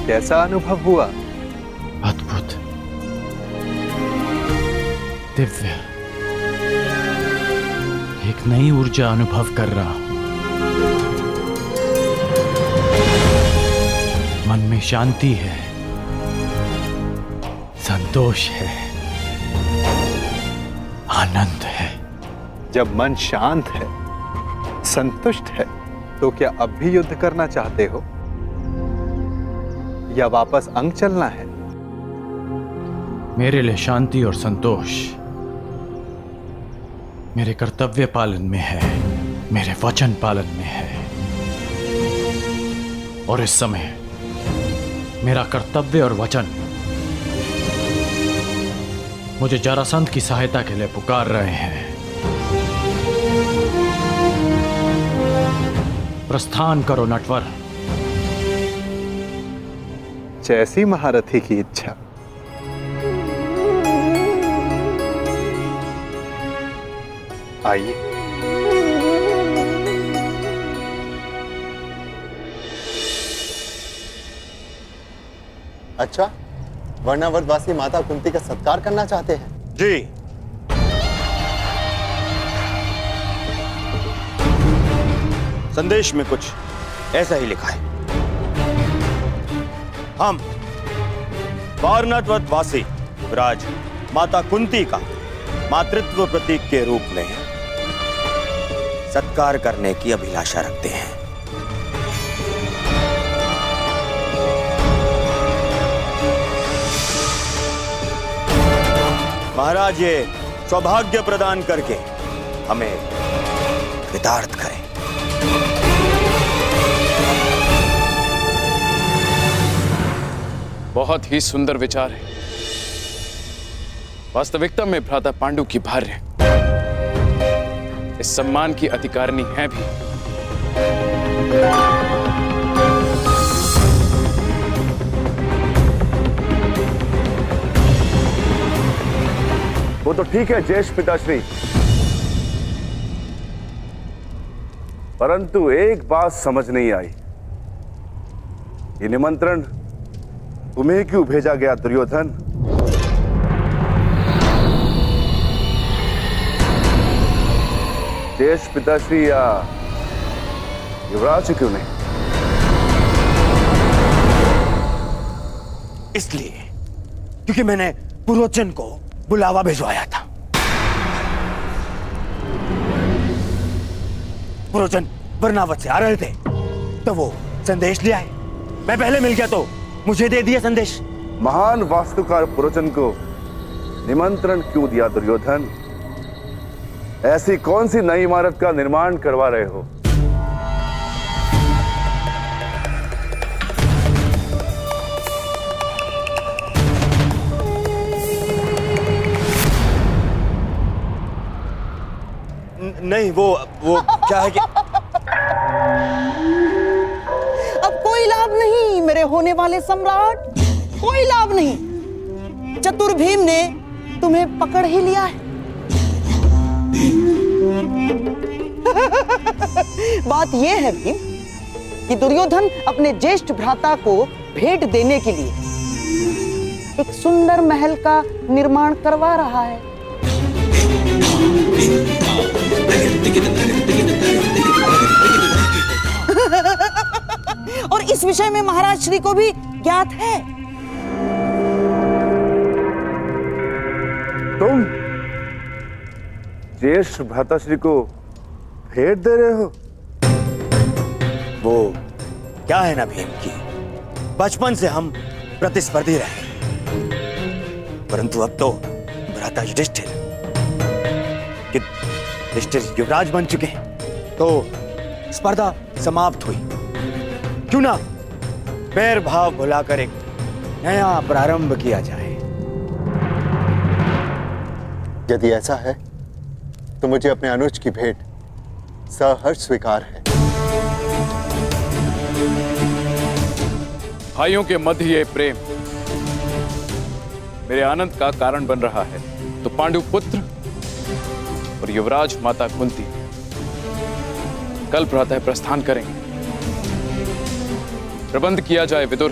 कैसा अनुभव हुआ? अद्भुत, दिव्य, एक नई ऊर्जा अनुभव कर रहा हूं। मन में शांति है, संतोष है, आनंद है। जब मन शांत है, संतुष्ट है, तो क्या अब भी युद्ध करना चाहते हो या वापस अंग चलना है? मेरे लिए शांति और संतोष मेरे कर्तव्य पालन में है, मेरे वचन पालन में है। और इस समय मेरा कर्तव्य और वचन मुझे जरासंध की सहायता के लिए पुकार रहे हैं। प्रस्थान करो नटवर। जैसी महारथी की इच्छा। आइए। अच्छा, वर्णावतवासी माता कुंती का सत्कार करना चाहते हैं? जी। संदेश में कुछ ऐसा ही लिखा है। हम वारणावतवासी राज माता कुंती का मातृत्व प्रतीक के रूप में सत्कार करने की अभिलाषा रखते हैं। महाराज ये सौभाग्य प्रदान करके हमें कृतार्थ करें। बहुत ही सुंदर विचार है। वास्तविकता में भ्राता पांडु की भार्य इस सम्मान की अधिकारिणी है भी। वो तो ठीक है ज्येष्ठ पिताश्री, परंतु एक बात समझ नहीं आई। ये निमंत्रण तुम्हें क्यों भेजा गया दुर्योधन? ज्येष्ठ पिताश्री या युवराज क्यों नहीं? इसलिए क्योंकि मैंने पुरोचन को बुलावा भिजवाया था। पुरोचन वर्णावत से आ रहे थे तो वो संदेश ले आए। मैं पहले मिल गया तो मुझे दे दिया संदेश। महान वास्तुकार पुरोचन को निमंत्रण क्यों दिया दुर्योधन? ऐसी कौन सी नई इमारत का निर्माण करवा रहे हो? नहीं, वो क्या है कि अब कोई लाभ नहीं मेरे होने वाले सम्राट, कोई लाभ नहीं। चतुर भीम ने तुम्हें पकड़ ही लिया है। बात यह है भीम कि दुर्योधन अपने ज्येष्ठ भ्राता को भेंट देने के लिए एक सुंदर महल का निर्माण करवा रहा है। और इस विषय में महाराज श्री को भी ज्ञात है। तुम ज्येष्ठ भ्राताश्री को भेंट दे रहे हो? वो क्या है ना भीम की, बचपन से हम प्रतिस्पर्धी रहे, परंतु अब तो भ्राता युधिष्ठिर युवराज बन चुके हैं, तो स्पर्धा समाप्त हुई। क्यों ना बैर भाव भुलाकर एक नया प्रारंभ किया जाए। यदि ऐसा है तो मुझे अपने अनुज की भेंट सहर्ष स्वीकार है। भाइयों के मध्य ये प्रेम मेरे आनंद का कारण बन रहा है, तो पांडु पुत्र और युवराज माता कुंती कल प्रातः प्रस्थान करेंगे। प्रबंध किया जाए विदुर।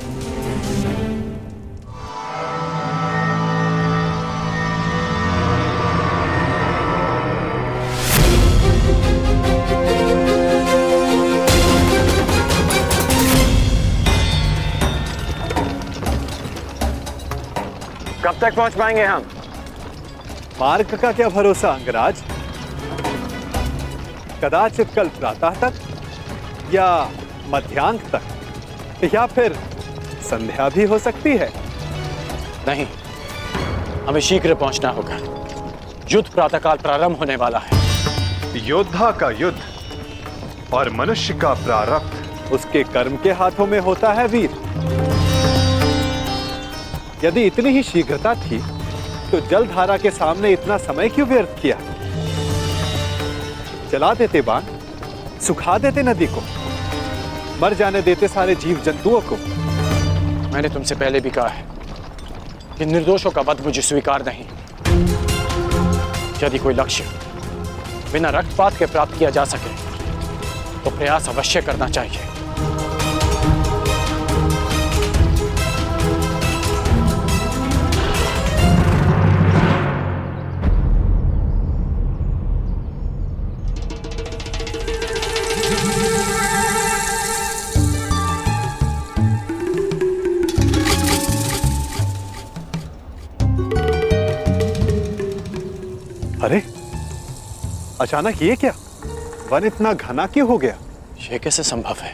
कब तक पहुंच पाएंगे हम? मार्ग का क्या भरोसा अंगराज? कदाचित कल प्रातः तक या मध्यांक तक या फिर संध्या भी हो सकती है। नहीं, हमें शीघ्र पहुंचना होगा। युद्ध प्रातःकाल प्रारंभ होने वाला है। योद्धा का युद्ध और मनुष्य का प्रारब्ध उसके कर्म के हाथों में होता है वीर। यदि इतनी ही शीघ्रता थी तो जलधारा के सामने इतना समय क्यों व्यर्थ किया? जला देते बाण, सुखा देते नदी को, मर जाने देते सारे जीव जंतुओं को। मैंने तुमसे पहले भी कहा है कि निर्दोषों का वध मुझे स्वीकार नहीं। यदि कोई लक्ष्य बिना रक्तपात के प्राप्त किया जा सके तो प्रयास अवश्य करना चाहिए। अरे अचानक ये क्या? वन इतना घना क्यों हो गया? यह कैसे संभव है?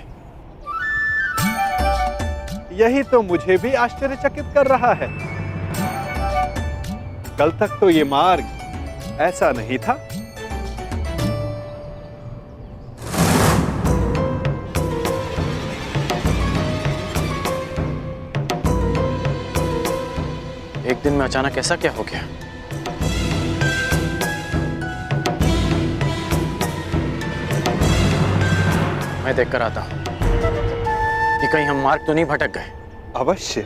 यही तो मुझे भी आश्चर्यचकित कर रहा है। कल तक तो ये मार्ग ऐसा नहीं था। एक दिन में अचानक ऐसा क्या हो गया? मैं देखकर आता हूं कि कहीं हम मार्ग तो नहीं भटक गए। अवश्य।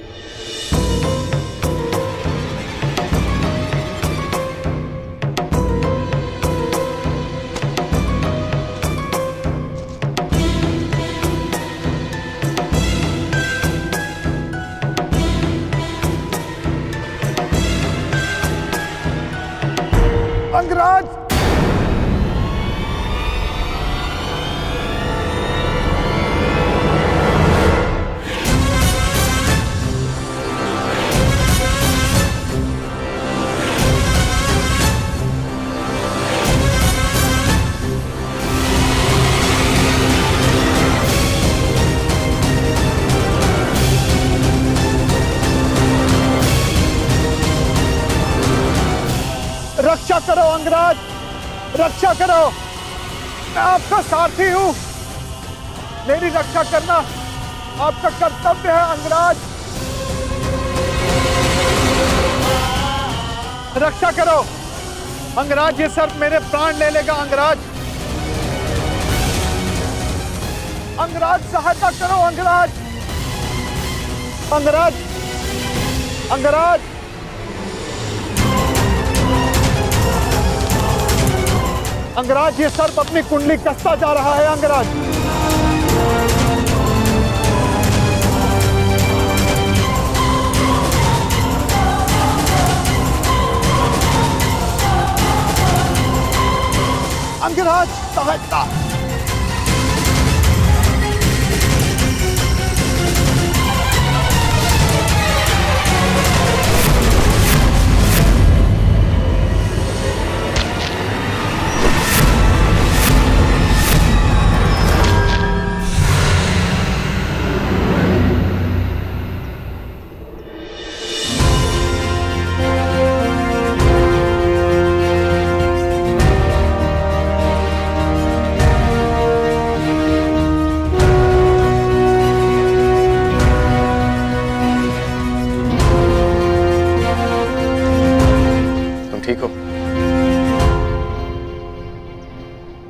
अंगराज! रक्षा करो अंगराज, रक्षा करो। मैं आपका सारथी हूं। मेरी रक्षा करना आपका कर्तव्य है अंगराज। रक्षा करो अंगराज, ये सर्प मेरे प्राण ले लेगा अंगराज। अंगराज सहायता करो अंगराज। अंगराज, अंगराज, अंगराज, ये सर्प अपनी कुंडली कसता जा रहा है अंगराज। अंगराज सहायता। ठीक हो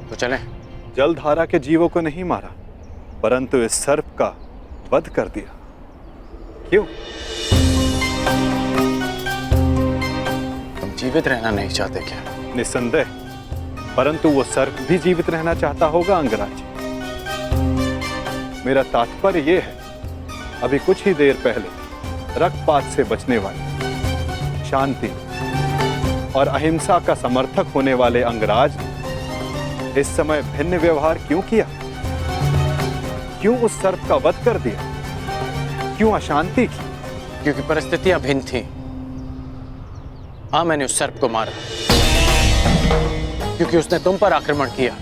तो चलें। जलधारा के जीवों को नहीं मारा, परंतु इस सर्प का वध कर दिया। क्यों? तुम जीवित रहना नहीं चाहते क्या? निस्संदेह, परंतु वो सर्प भी जीवित रहना चाहता होगा अंगराज। मेरा तात्पर्य ये है, अभी कुछ ही देर पहले रक्तपात से बचने वाले, शांति और अहिंसा का समर्थक होने वाले अंगराज ने इस समय भिन्न व्यवहार क्यों किया? क्यों उस सर्प का वध कर दिया? क्यों अशांति की? क्योंकि परिस्थितियां भिन्न थी। हाँ, मैंने उस सर्प को मारा क्योंकि उसने तुम पर आक्रमण किया।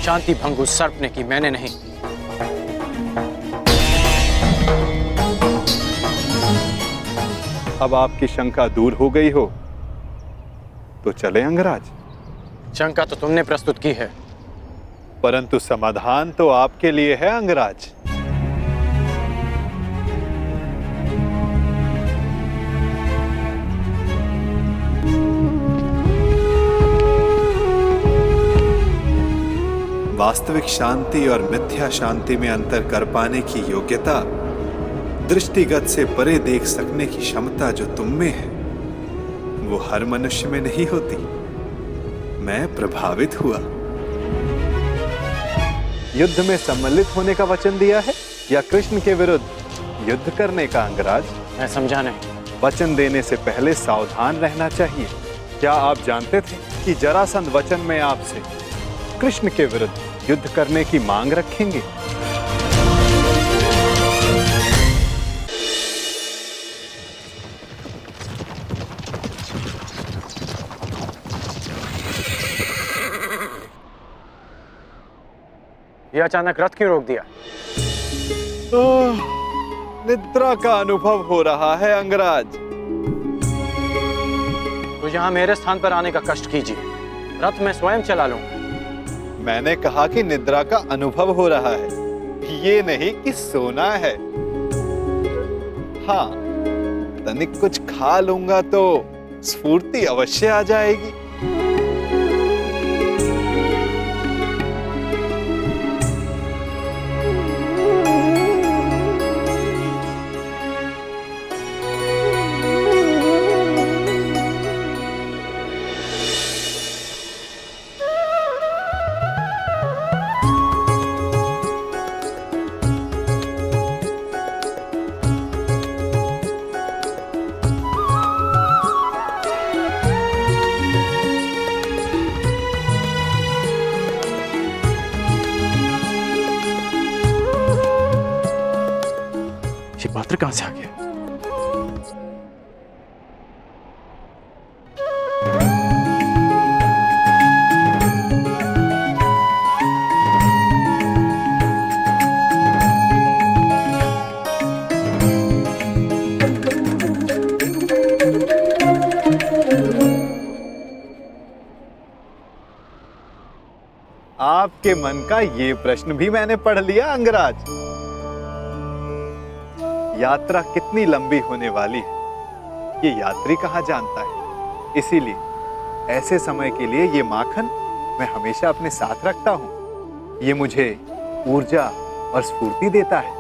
शांति भंग उस सर्प ने की, मैंने नहीं। अब आपकी शंका दूर हो गई हो तो चले अंगराज। शंका तो तुमने प्रस्तुत की है। परंतु समाधान तो आपके लिए है अंगराज। वास्तविक शांति और मिथ्या शांति में अंतर कर पाने की योग्यता, दृष्टिगत से परे देख सकने की क्षमता जो तुम में है, वो हर मनुष्य में नहीं होती। मैं प्रभावित हुआ। युद्ध में सम्मिलित होने का वचन दिया है या कृष्ण के विरुद्ध युद्ध करने का अंगराज? मैं समझा नहीं। वचन देने से पहले सावधान रहना चाहिए। क्या आप जानते थे कि जरासंध वचन में आपसे कृष्ण के विरुद्ध युद्ध करने की मांग रखेंगे? ये अचानक रथ क्यों रोक दिया? निद्रा का अनुभव हो रहा है अंगराज। तो यहाँ मेरे स्थान पर आने का कष्ट कीजिए, रथ मैं स्वयं चला लूंगा। मैंने कहा कि निद्रा का अनुभव हो रहा है, ये नहीं कि सोना है। हाँ, तनिक कुछ खा लूंगा तो स्फूर्ति अवश्य आ जाएगी। ये पात्र कहां से आ गया? आपके मन का ये प्रश्न भी मैंने पढ़ लिया अंगराज। यात्रा कितनी लंबी होने वाली है, ये यात्री कहाँ जानता है। इसीलिए ऐसे समय के लिए ये माखन मैं हमेशा अपने साथ रखता हूँ। ये मुझे ऊर्जा और स्फूर्ति देता है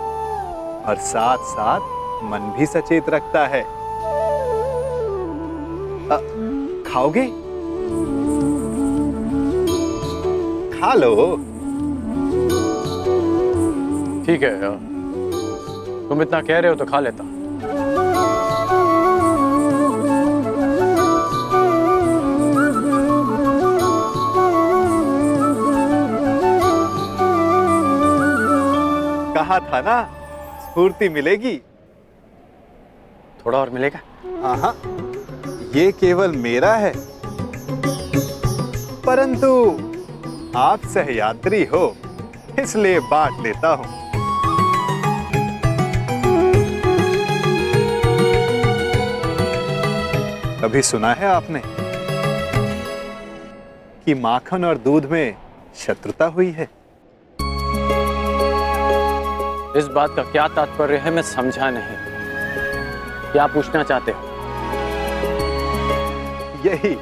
और साथ साथ मन भी सचेत रखता है। खाओगे? खा लो। ठीक है, तुम इतना कह रहे हो तो खा लेता। कहा था ना, स्फूर्ति मिलेगी। थोड़ा और मिलेगा? हाँ, ये केवल मेरा है, परंतु आप सहयात्री हो इसलिए बांट लेता हूं। कभी सुना है आपने कि माखन और दूध में शत्रुता हुई है? इस बात का क्या तात्पर्य है मैं समझा नहीं। क्या पूछना चाहते हो? यही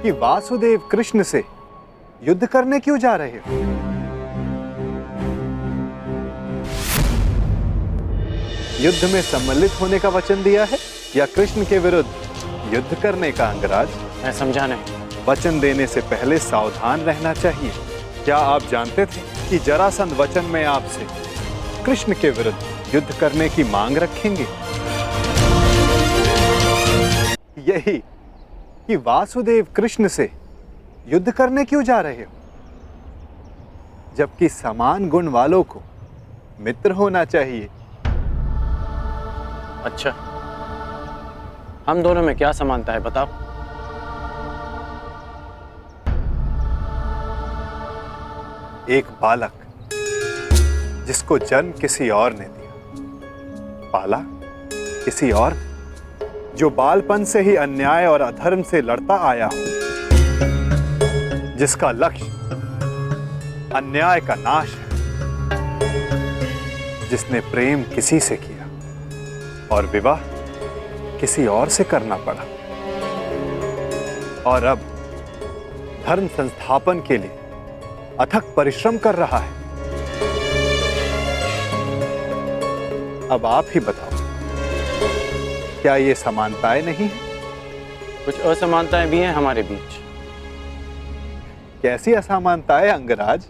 कि वासुदेव कृष्ण से युद्ध करने क्यों जा रहे हो? युद्ध में सम्मिलित होने का वचन दिया है या कृष्ण के विरुद्ध युद्ध करने का अंगराज? मैं समझा नहीं। वचन देने से पहले सावधान रहना चाहिए। क्या आप जानते थे कि जरासंध वचन में आपसे कृष्ण के विरुद्ध युद्ध करने की मांग रखेंगे? यही कि वासुदेव कृष्ण से युद्ध करने क्यों जा रहे हो, जबकि समान गुण वालों को मित्र होना चाहिए। अच्छा, हम दोनों में क्या समानता है बताओ। एक बालक जिसको जन्म किसी और ने दिया, पाला किसी और, जो बालपन से ही अन्याय और अधर्म से लड़ता आया हो, जिसका लक्ष्य अन्याय का नाश है, जिसने प्रेम किसी से किया और विवाह किसी और से करना पड़ा, और अब धर्म संस्थापन के लिए अथक परिश्रम कर रहा है। अब आप ही बताओ, क्या ये समानताएं नहीं है? कुछ असमानताएं भी हैं हमारे बीच। कैसी असमानताएं अंगराज?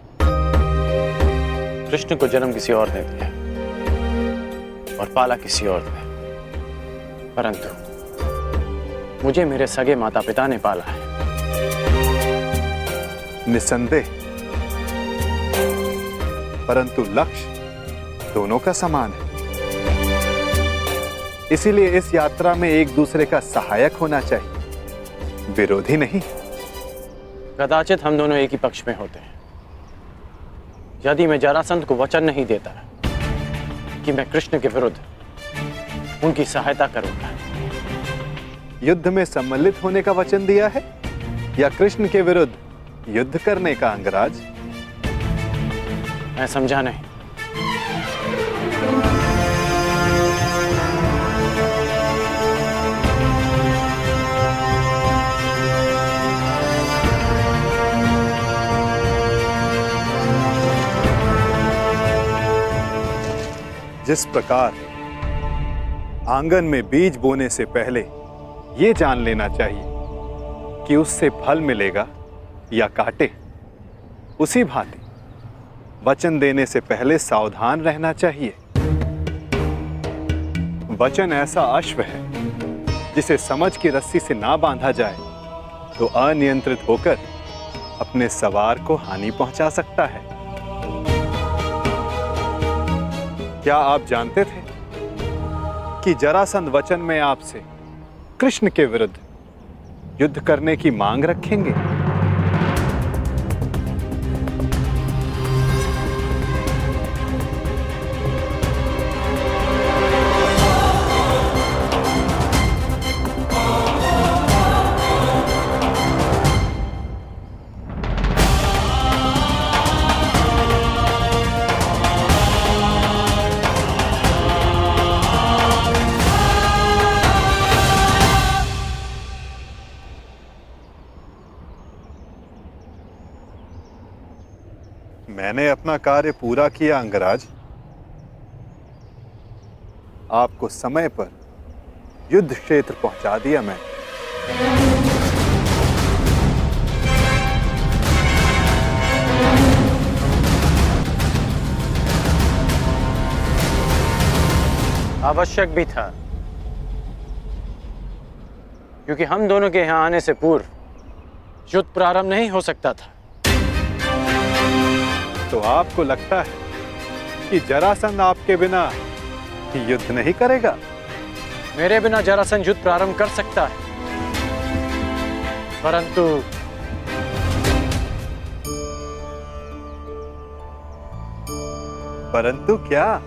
कृष्ण को जन्म किसी और ने दिया और पाला किसी और ने, परंतु मुझे मेरे सगे माता पिता ने पाला है। निसंदेह, परंतु लक्ष्य दोनों का समान है। इसीलिए इस यात्रा में एक दूसरे का सहायक होना चाहिए, विरोधी नहीं। कदाचित हम दोनों एक ही पक्ष में होते हैं। यदि मैं जरासंध को वचन नहीं देता कि मैं कृष्ण के विरुद्ध उनकी सहायता करूंगा। युद्ध में सम्मिलित होने का वचन दिया है या कृष्ण के विरुद्ध युद्ध करने का अंगराज? मैं समझा नहीं। जिस प्रकार आंगन में बीज बोने से पहले ये जान लेना चाहिए कि उससे फल मिलेगा या कांटे, उसी भांति वचन देने से पहले सावधान रहना चाहिए। वचन ऐसा अश्व है जिसे समझ की रस्सी से ना बांधा जाए तो अनियंत्रित होकर अपने सवार को हानि पहुंचा सकता है। क्या आप जानते थे कि जरासंध वचन में आपसे कृष्ण के विरुद्ध युद्ध करने की मांग रखेंगे? मैंने अपना कार्य पूरा किया अंगराज। आपको समय पर युद्ध क्षेत्र पहुंचा दिया मैं। आवश्यक भी था, क्योंकि हम दोनों के यहां आने से पूर्व युद्ध प्रारंभ नहीं हो सकता था। तो आपको लगता है कि जरासंध आपके बिना युद्ध नहीं करेगा? मेरे बिना जरासंध युद्ध प्रारंभ कर सकता है, परंतु क्या?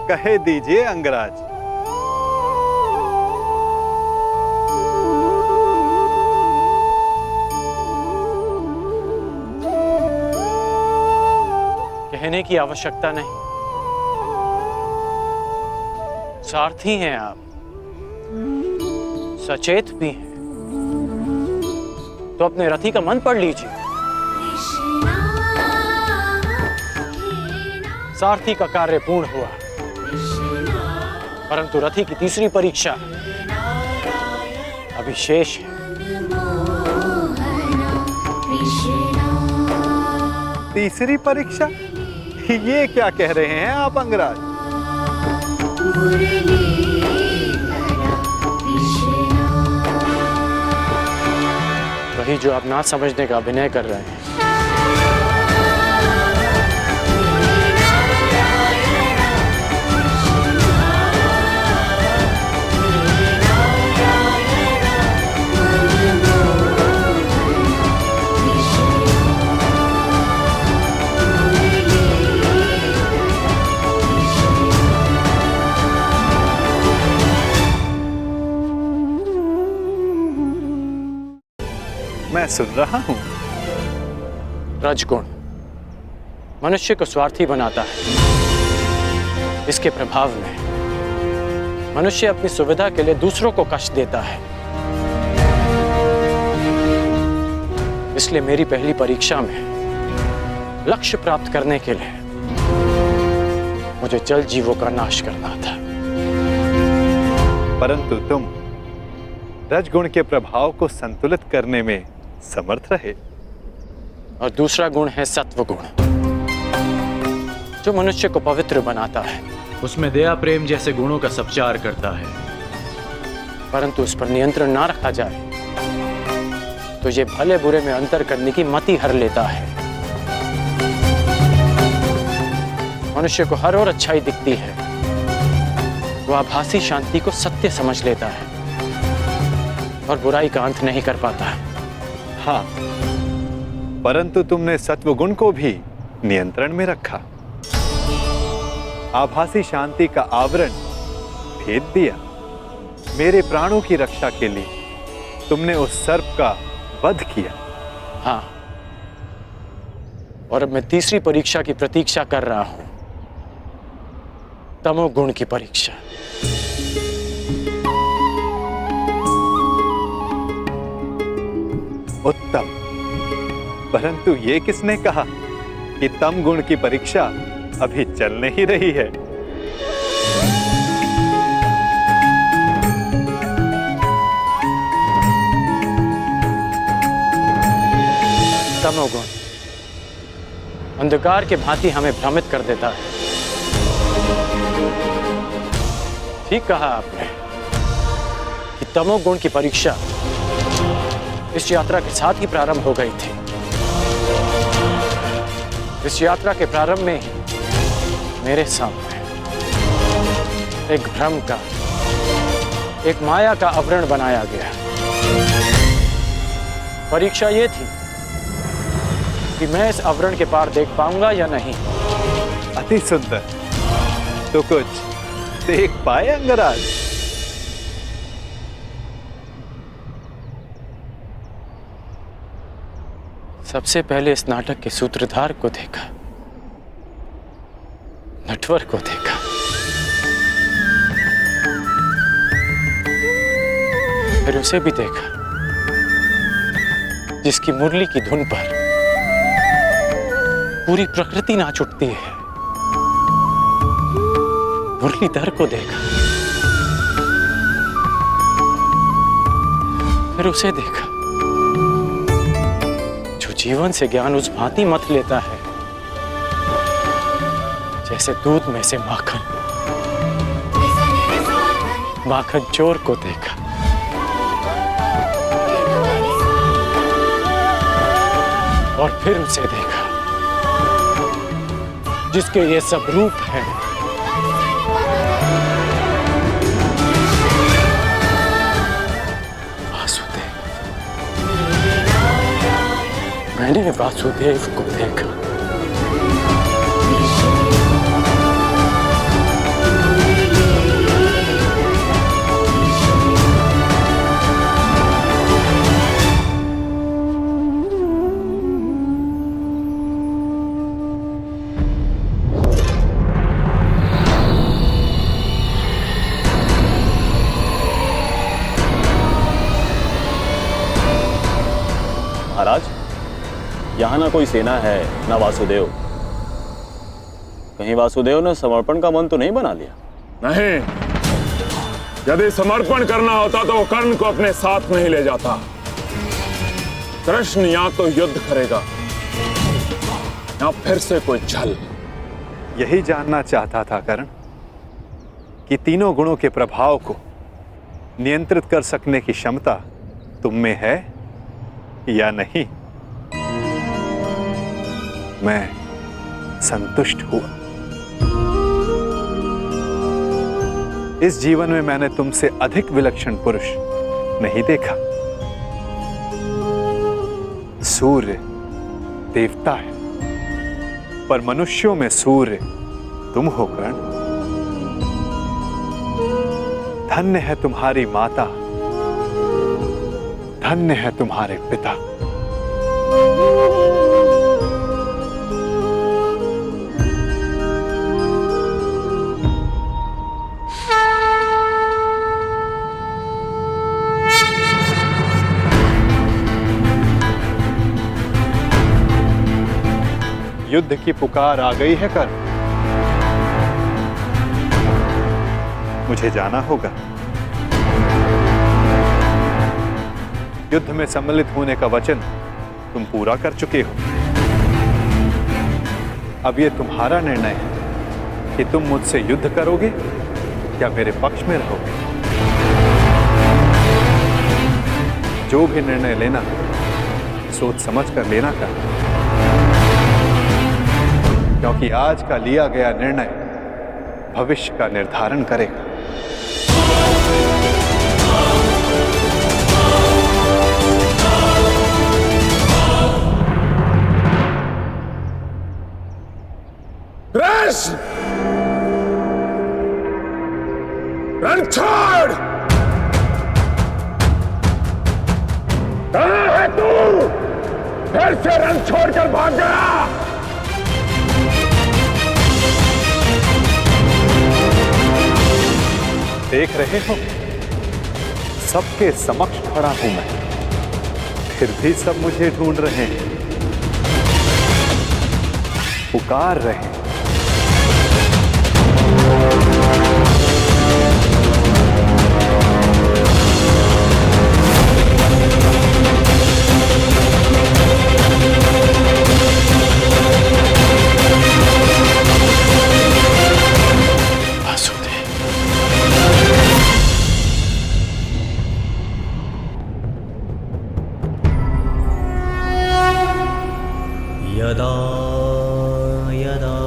कहे दीजिए अंगराज। कहने की आवश्यकता नहीं। सारथी हैं आप, सचेत भी हैं, तो अपने रथी का मन पढ़ लीजिए। सारथी का कार्य पूर्ण हुआ, परंतु रथी की तीसरी परीक्षा अभी शेष है। तीसरी परीक्षा? ये क्या कह रहे हैं आप अंगराज? वही जो आप ना समझने का अभिनय कर रहे हैं। मैं सुन रहा हूं। रजगुण मनुष्य को स्वार्थी बनाता है। इसके प्रभाव में मनुष्य अपनी सुविधा के लिए दूसरों को कष्ट देता है। इसलिए मेरी पहली परीक्षा में लक्ष्य प्राप्त करने के लिए मुझे जल जीवों का नाश करना था। परंतु तुम रजगुण के प्रभाव को संतुलित करने में समर्थ रहे। और दूसरा गुण है सत्व गुण, जो मनुष्य को पवित्र बनाता है। उसमें दया प्रेम जैसे गुणों का संचार करता है। परंतु उस पर नियंत्रण ना रखा जाए तो ये भले बुरे में अंतर करने की मति हर लेता है। मनुष्य को हर ओर अच्छाई दिखती है, वो आभासी शांति को सत्य समझ लेता है और बुराई का अंत नहीं कर पाता। हाँ, परंतु तुमने सत्वगुण को भी नियंत्रण में रखा। आभासी शांति का आवरण भेद दिया। मेरे प्राणों की रक्षा के लिए तुमने उस सर्प का वध किया। हाँ, और अब मैं तीसरी परीक्षा की प्रतीक्षा कर रहा हूं, तमोगुण की परीक्षा। उत्तम, परंतु ये किसने कहा कि तम गुण की परीक्षा अभी चल नहीं रही है? तमोगुण अंधकार के भांति हमें भ्रमित कर देता है। ठीक कहा आपने कि तमोगुण की परीक्षा इस यात्रा के साथ ही प्रारंभ हो गई थी। इस यात्रा के प्रारंभ में ही मेरे सामने एक भ्रम का, एक माया का आवरण बनाया गया। परीक्षा ये थी कि मैं इस आवरण के पार देख पाऊंगा या नहीं। अति सुंदर, तो कुछ देख पाए अंगराज? सबसे पहले इस नाटक के सूत्रधार को देखा, नटवर को देखा। फिर उसे भी देखा जिसकी मुरली की धुन पर पूरी प्रकृति नाच उठती है। मुरलीधर को देखा, फिर उसे देखा जो जीवन से ज्ञान उस भांति मथ लेता है जैसे दूध में से माखन। माखन चोर को देखा, और फिर उसे देखा जिसके ये सब रूप हैं। वासुदेव, मैंने वासुदेव को देखा। महाराज, यहाँ ना कोई सेना है ना वासुदेव। कहीं वासुदेव ने समर्पण का मन तो नहीं बना लिया? नहीं, यदि समर्पण करना होता तो वो कर्ण को अपने साथ नहीं ले जाता। कृष्ण या तो युद्ध करेगा या फिर से कोई छल। यही जानना चाहता था कर्ण कि तीनों गुणों के प्रभाव को नियंत्रित कर सकने की क्षमता तुम में है या नहीं। मैं संतुष्ट हुआ। इस जीवन में मैंने तुमसे अधिक विलक्षण पुरुष नहीं देखा। सूर्य देवता है, पर मनुष्यों में सूर्य तुम हो कर्ण। धन्य है तुम्हारी माता, धन्य है तुम्हारे पिता। युद्ध की पुकार आ गई है कर्ण। मुझे जाना होगा। युद्ध में सम्मिलित होने का वचन तुम पूरा कर चुके हो। अब यह तुम्हारा निर्णय है कि तुम मुझसे युद्ध करोगे या मेरे पक्ष में रहोगे। जो भी निर्णय लेना सोच समझ कर लेना कर, क्योंकि आज का लिया गया निर्णय भविष्य का निर्धारण करेगा। कृष्ण, रण छोड़। कहाँ है तू? फिर से रण छोड़कर भाग गया। देख रहे हो, सबके समक्ष खड़ा हूं मैं, फिर भी सब मुझे ढूंढ रहे हैं, पुकार रहे हैं। यदा यदा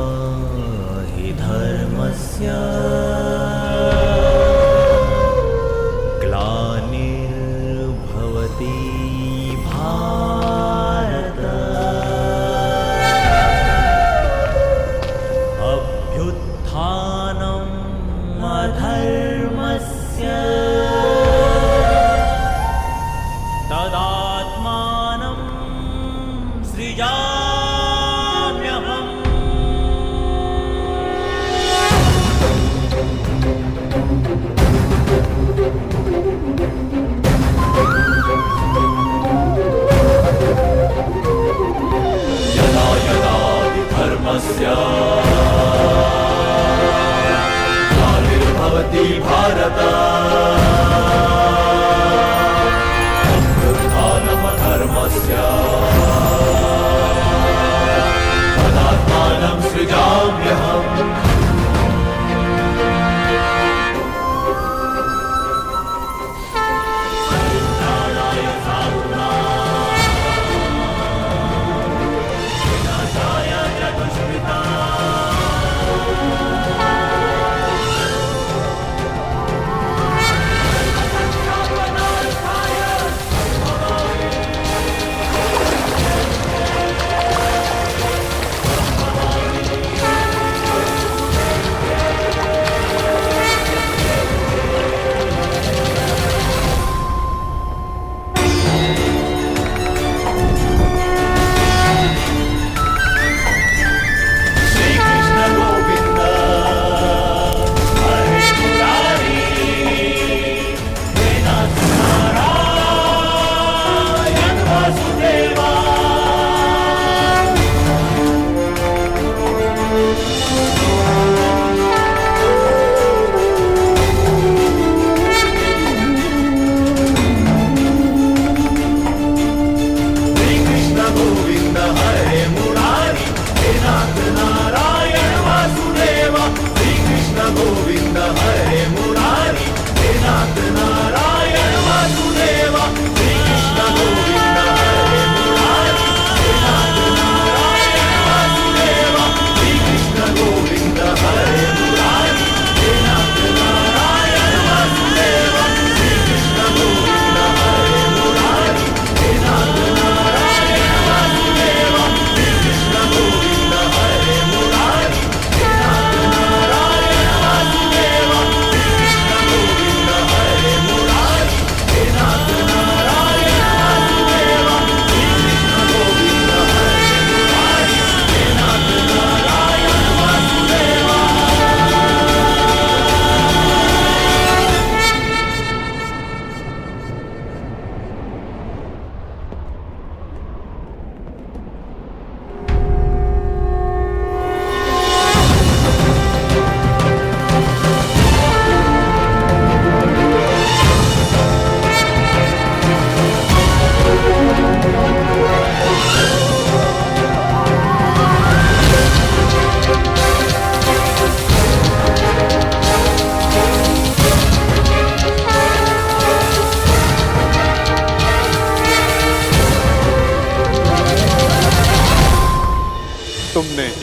हि धर्मस्य ग्लानिर्भवति भारत अभ्युत्थानम् अधर्मस्य तदात्मानं सृजाम्यहम्।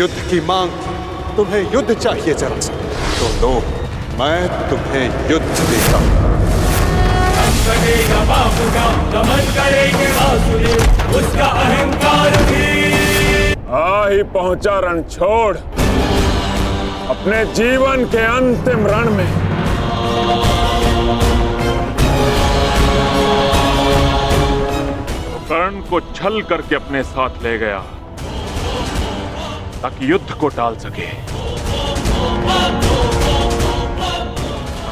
युद्ध की मांग की, तुम्हें युद्ध चाहिए जरासंध, तो लो, मैं तुम्हें युद्ध देता हूं। उसका अहंकार भी आ ही पहुंचा रणछोड़ अपने जीवन के अंतिम रण में। वो कर्ण को छल करके अपने साथ ले गया ताकि युद्ध को टाल सके।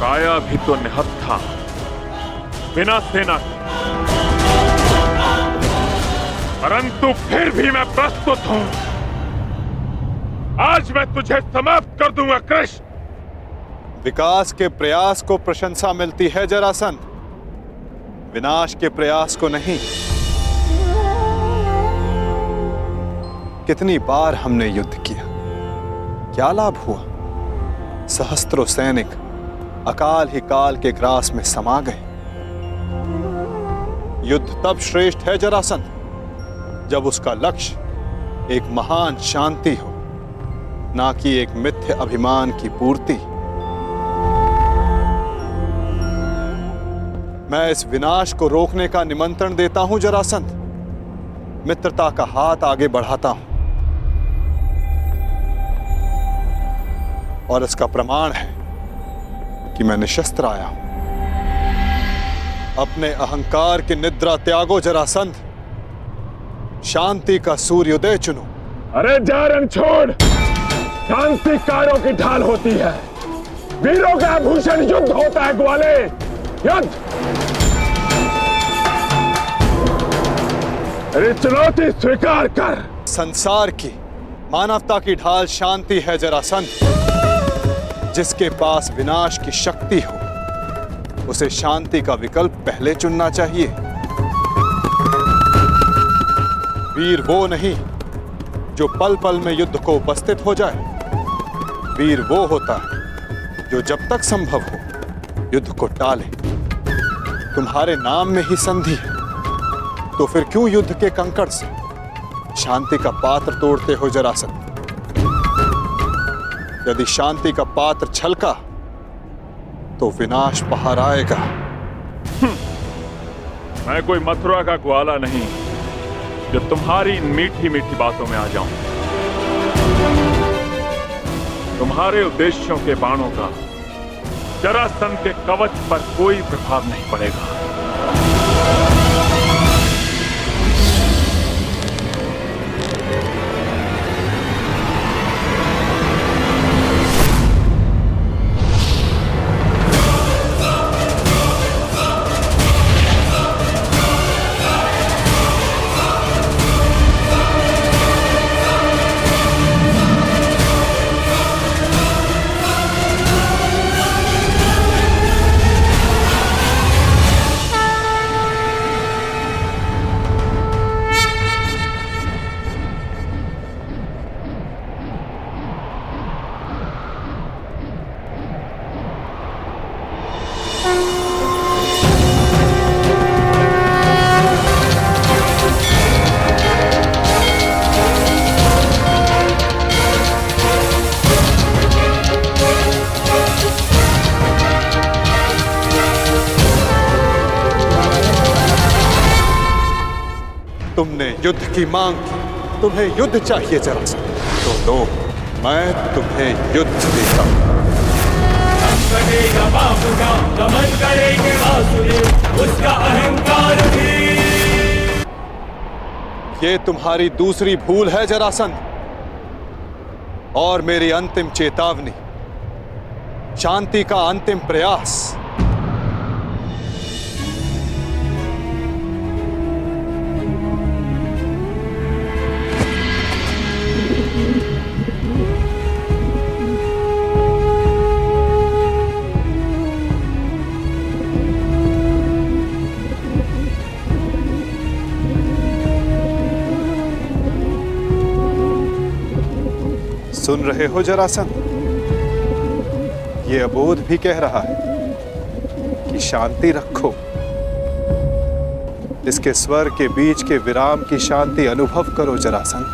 राया भी तो निहत्था बिना सेना के, परंतु फिर भी मैं प्रस्तुत हूं। आज मैं तुझे समाप्त कर दूंगा कृष्ण। विकास के प्रयास को प्रशंसा मिलती है जरासंध, विनाश के प्रयास को नहीं। कितनी बार हमने युद्ध किया, क्या लाभ हुआ? सहस्त्रों सैनिक अकाल ही काल के ग्रास में समा गए। युद्ध तब श्रेष्ठ है जरासंध जब उसका लक्ष्य एक महान शांति हो, ना कि एक मिथ्य अभिमान की पूर्ति। मैं इस विनाश को रोकने का निमंत्रण देता हूं जरासंध, मित्रता का हाथ आगे बढ़ाता हूं, और इसका प्रमाण है कि मैं निशस्त्र आया हूं। अपने अहंकार की निद्रा त्यागो जरासंध, शांति का सूर्योदय चुनो। अरे जा रणछोड़, शांति कारों की ढाल होती है, वीरों का आभूषण युद्ध होता है ग्वाले, युद्ध। अरे चुनौती स्वीकार कर। संसार की, मानवता की ढाल शांति है जरासंध। जिसके पास विनाश की शक्ति हो, उसे शांति का विकल्प पहले चुनना चाहिए। वीर वो नहीं जो पल पल में युद्ध को उपस्थित हो जाए, वीर वो होता है जो जब तक संभव हो युद्ध को टाले। तुम्हारे नाम में ही संधि है, तो फिर क्यों युद्ध के कंकड़ से शांति का पात्र तोड़ते हो जरासंध? यदि शांति का पात्र छलका तो विनाश पहाड़ आएगा। मैं कोई मथुरा का ग्वाला नहीं जो तुम्हारी इन मीठी मीठी बातों में आ जाऊं। तुम्हारे उद्देश्यों के बाणों का जरासंध के कवच पर कोई प्रभाव नहीं पड़ेगा। तुमने युद्ध की मांग की, तुम्हें युद्ध चाहिए जरासंध, तो लो, मैं तुम्हें युद्ध देता हूं। उसका अहंकार भी। ये तुम्हारी दूसरी भूल है जरासंध, और मेरी अंतिम चेतावनी, शांति का अंतिम प्रयास। सुन रहे हो जरासंध? ये अबोध भी कह रहा है कि शांति रखो। इसके स्वर के बीच के विराम की शांति अनुभव करो जरासंध।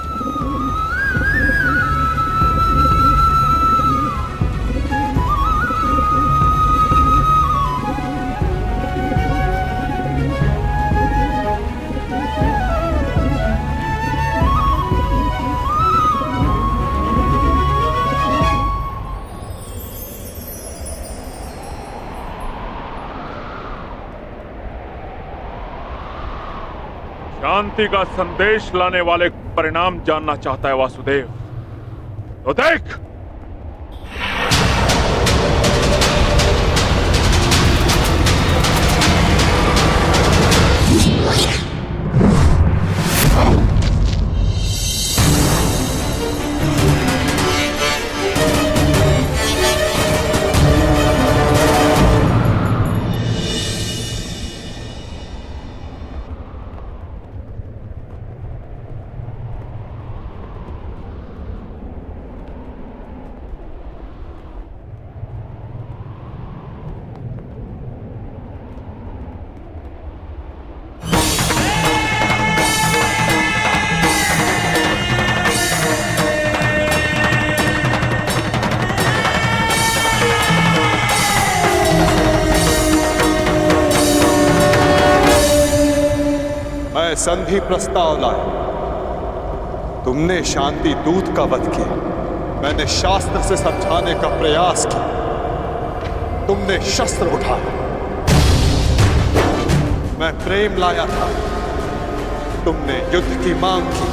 शांति का संदेश लाने वाले परिणाम जानना चाहता है वासुदेव, तो देख। मैं संधि प्रस्ताव लाया। तुमने शांति दूत का वध किया, मैंने शास्त्र से समझाने का प्रयास किया, तुमने शस्त्र उठाया। मैं प्रेम लाया था, तुमने युद्ध की मांग की।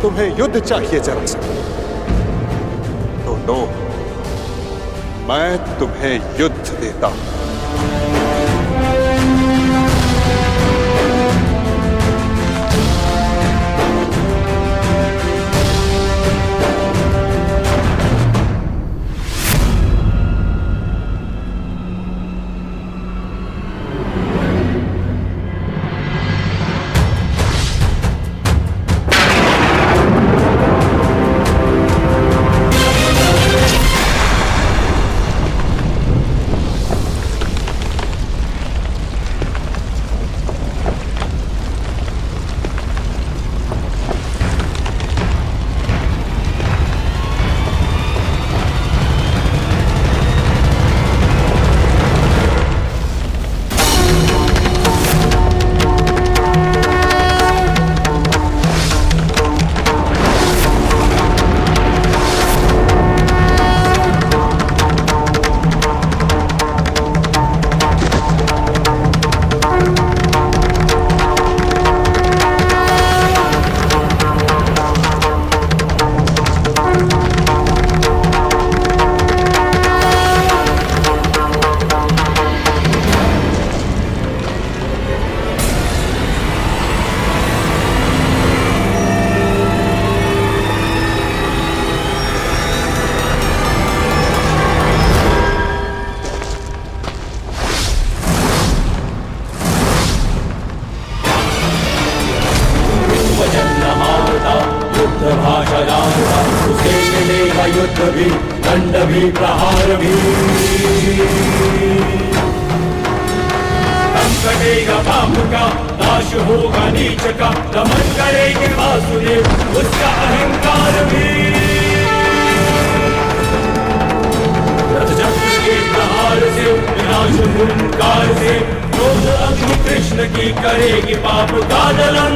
तुम्हें युद्ध चाहिए जरासंध, तो लो, मैं तुम्हें युद्ध देता हूं। युद्ध भी दंड भी प्रहार भी दम कटेगा पाप का, नाश होगा नीच का, दमन करेंगे वासुदेव उसका अहंकार भी। रथचक्र के प्रहार से विनाश हुंकार से क्रोध अग्नि कृष्ण की करेगी पाप का दलन।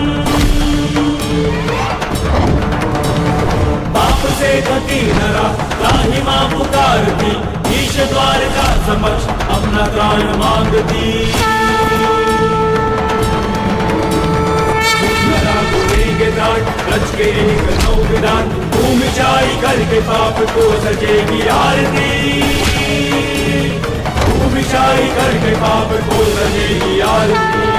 पाप से गति नरा राही मां पुकारती, ईश द्वार का समक्ष अपना त्राण मांगती। रच के एक नौ विधान, भूमि चाई करके पाप को सजेगी आरती। भूमि चाई करके पाप को सजेगी आरती।